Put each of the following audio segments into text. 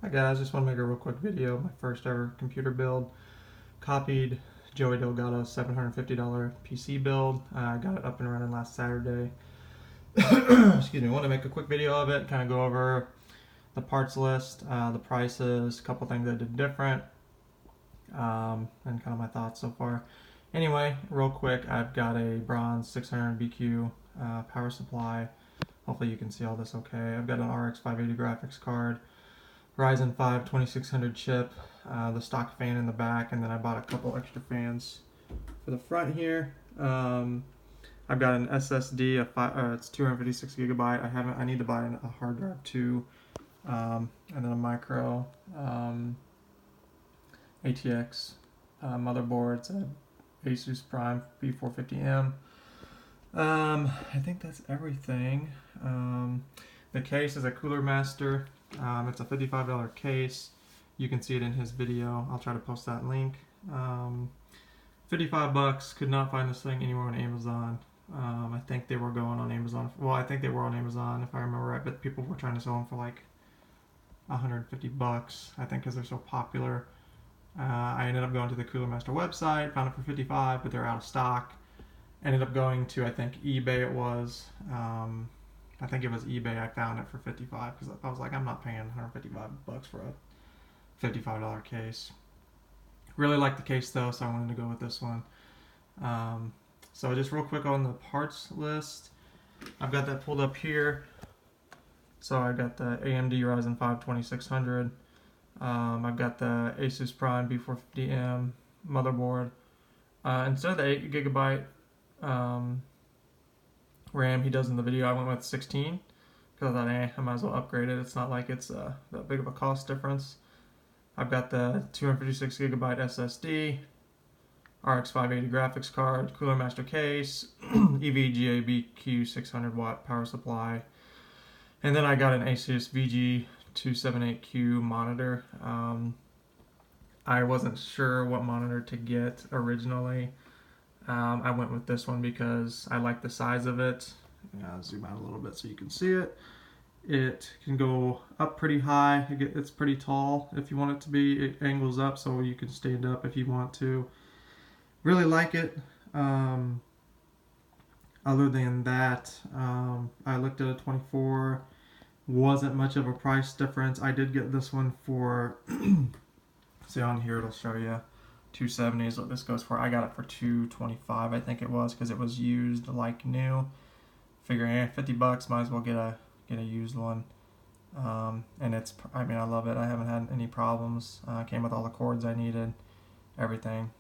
Hi guys, just want to make a real quick video. My first ever computer build. Copied Joey Delgado's $750 PC build. I got it up and running last Saturday. Excuse me. I want to make a quick video of it, kind of go over the parts list, the prices, a couple things I did different, and kind of my thoughts so far. Anyway, real quick, I've got a bronze 600 BQ power supply. Hopefully you can see all this okay. I've got an RX 580 graphics card, Ryzen 5 2600 chip, the stock fan in the back, and then I bought a couple extra fans for the front here. I've got an SSD, it's 256 gigabyte. I need to buy a hard drive too, and then a micro ATX motherboard. It's a Asus Prime B450M. I think that's everything. The case is a Cooler Master. It's a $55 case. You can see it in his video. I'll try to post that link. 55 bucks. Could not find this thing anywhere on Amazon. I think they were going on Amazon. Well, I think they were on Amazon if I remember right, but people were trying to sell them for like 150 bucks. I think because they're so popular. I ended up going to the Cooler Master website, found it for 55, but they're out of stock. Ended up going to, I think, eBay it was. I think it was eBay. I found it for 55 because I was like, I'm not paying 155 bucks for a $55 case. Really like the case though, so I wanted to go with this one. So just real quick on the parts list, I've got that pulled up here. So I got the AMD Ryzen 5 2600. I've got the Asus Prime B450M motherboard. Instead of the 8 gigabyte RAM he does in the video, I went with 16 because I thought, I might as well upgrade it. It's not like it's that big of a cost difference. I've got the 256 gigabyte SSD, RX 580 graphics card, Cooler Master case, EVGA BQ 600 watt power supply, and then I got an Asus VG278Q monitor. I wasn't sure what monitor to get originally. I went with this one because I like the size of it. I'll zoom out a little bit so you can see it. It can go up pretty high. It's pretty tall if you want it to be. It angles up so you can stand up if you want to. Really like it. Other than that, I looked at a 24. Wasn't much of a price difference. I did get this one for, see on here it'll show you. 270 is what this goes for. I got it for 225, I think it was, because it was used like new. Figuring 50 bucks, might as well get a used one. And it's, I mean, I love it. I haven't had any problems. Came with all the cords I needed, everything.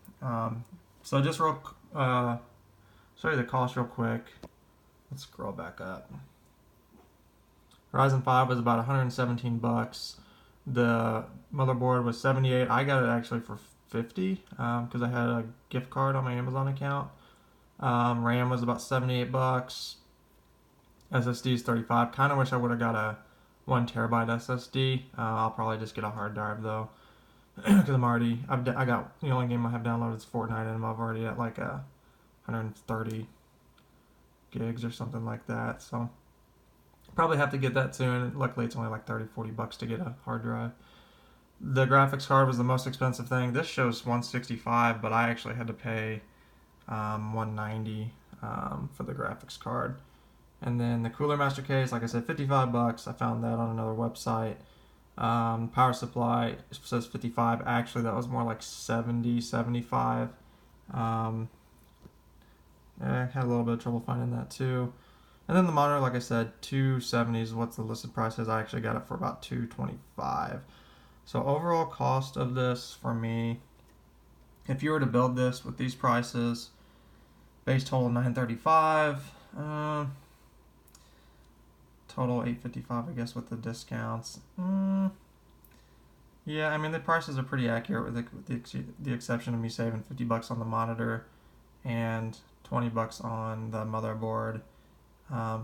So just show you the cost real quick. Let's scroll back up. Ryzen 5 was about 117 bucks. The motherboard was 78. I got it actually for 50 because I had a gift card on my Amazon account. RAM was about 78 bucks. SSD is 35. Kind of wish I would have got a 1 terabyte SSD. I'll probably just get a hard drive though, because I got the only game I have downloaded is Fortnite, and I'm already at like 130 gigs or something like that. So probably have to get that soon. Luckily, it's only like 30-40 bucks to get a hard drive. The graphics card was the most expensive thing. This shows 165, but I actually had to pay 190 for the graphics card. And then the Cooler Master case, like I said, 55 bucks. I found that on another website. Power supply says 55. Actually, that was more like 70, 75. I had a little bit of trouble finding that too. And then the monitor, like I said, 270 is what the listed price is. I actually got it for about 225. So overall cost of this for me, if you were to build this with these prices, base total 935, total 855, I guess, with the discounts. Yeah, I mean the prices are pretty accurate with the exception of me saving 50 bucks on the monitor and 20 bucks on the motherboard.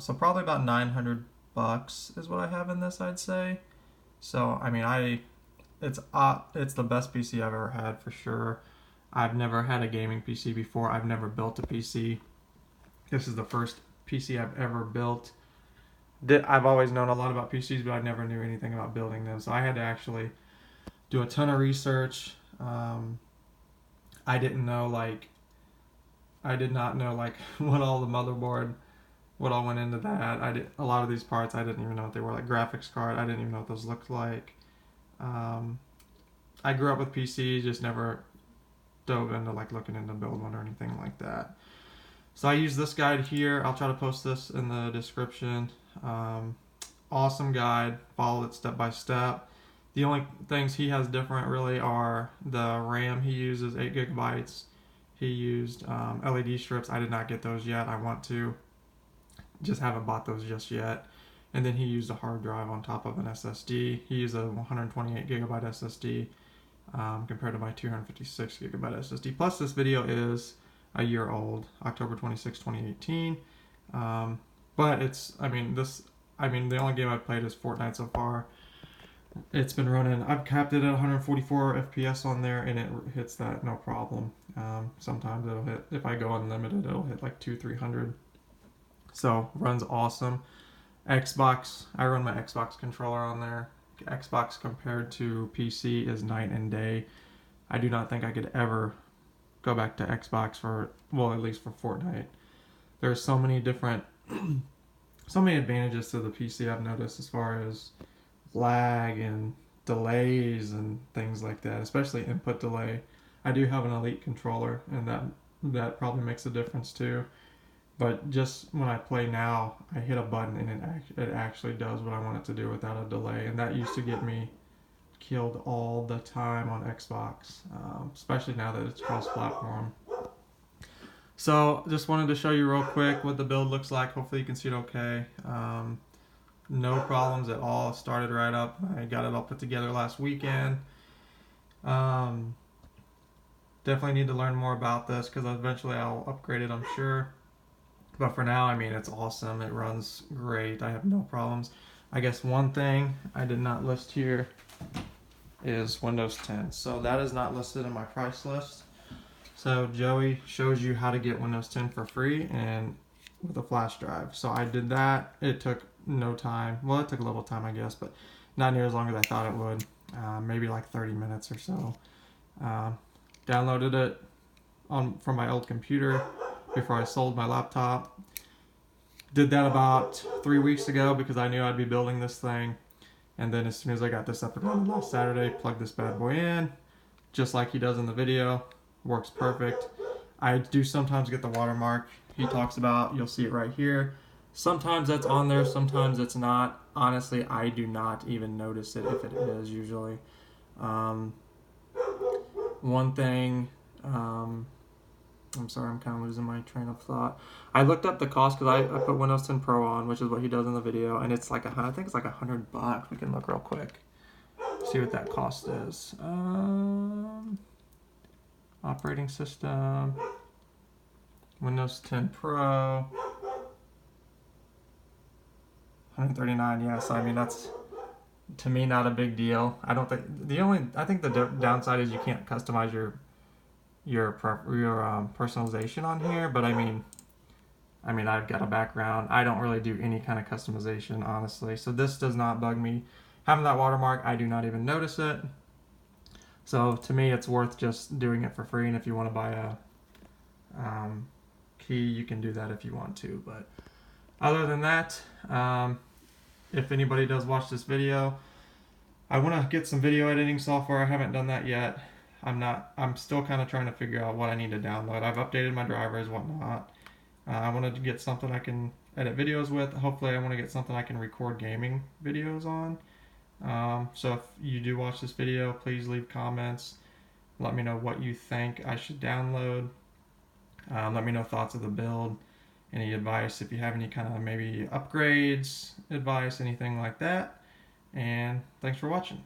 So probably about 900 bucks is what I have in this, I'd say. So I mean, it's the best PC I've ever had for sure. I've never had a gaming PC before. I've never built a PC. This is the first PC I've ever built. I've always known a lot about PCs, but I never knew anything about building them. So I had to actually do a ton of research. I didn't know like I did not know like what all the motherboard, what all went into that. A lot of these parts I didn't even know what they were, like graphics card. I didn't even know what those looked like. Um, I grew up with PCs, just never dove into like looking into build one or anything like that. So I use this guide here. I'll try to post this in the description. Awesome guide. Followed it step by step. The only things he has different really are the RAM he uses, 8 gigabytes. He used LED strips. I did not get those yet. I want to. Just haven't bought those just yet. And then he used a hard drive on top of an SSD. He used a 128 gigabyte SSD compared to my 256 gigabyte SSD. Plus, this video is a year old, October 26, 2018. But it's, I mean, the only game I've played is Fortnite so far. It's been running, I've capped it at 144 FPS on there, and it hits that no problem. Sometimes it'll hit, if I go unlimited, it'll hit like 200-300. So, runs awesome. Xbox, I run my Xbox controller on there. Xbox compared to PC is night and day. I do not think I could ever go back to Xbox for, well, at least for Fortnite. There's so many different, so many advantages to the PC I've noticed as far as lag and delays and things like that, especially input delay. I do have an Elite controller, and that probably makes a difference too. But just when I play now, I hit a button and it actually does what I want it to do without a delay, and that used to get me killed all the time on Xbox, especially now that it's cross-platform. So just wanted to show you real quick what the build looks like. Hopefully you can see it okay. No problems at all. Started right up. I got it all put together last weekend. Definitely need to learn more about this because eventually I'll upgrade it, I'm sure. But for now, I mean, it's awesome. It runs great. I have no problems. I guess one thing I did not list here is Windows 10. So that is not listed in my price list. So Joey shows you how to get Windows 10 for free and with a flash drive. So I did that. It took no time. Well, it took a little time, I guess, but not near as long as I thought it would. Maybe like 30 minutes or so. Downloaded it from my old computer before I sold my laptop. Did that about 3 weeks ago because I knew I'd be building this thing. And then as soon as I got this up and running last Saturday, plugged this bad boy in, just like he does in the video. Works perfect. I do sometimes get the watermark he talks about. You'll see it right here. Sometimes that's on there, sometimes it's not. Honestly, I do not even notice it if it is usually. One thing, I'm sorry, I'm kind of losing my train of thought. I looked up the cost because I put Windows 10 Pro on, which is what he does in the video, and it's like I think it's like $100. We can look real quick, see what that cost is. Operating system, Windows 10 Pro, $139. Yes, I mean that's to me not a big deal. I don't think I think the downside is you can't customize your personalization on here. But I mean I've got a background. I don't really do any kind of customization honestly. So this does not bug me. Having that watermark, I do not even notice it. So to me, it's worth just doing it for free. And if you want to buy a key, you can do that if you want to. But other than that, if anybody does watch this video, I want to get some video editing software. I haven't done that yet. I'm still kind of trying to figure out what I need to download. I've updated my drivers, whatnot. I wanted to get something I can edit videos with. Hopefully I want to get something I can record gaming videos on. So if you do watch this video, please leave comments. Let me know what you think I should download. Let me know thoughts of the build, any advice, if you have any kind of maybe upgrades, advice, anything like that. And thanks for watching.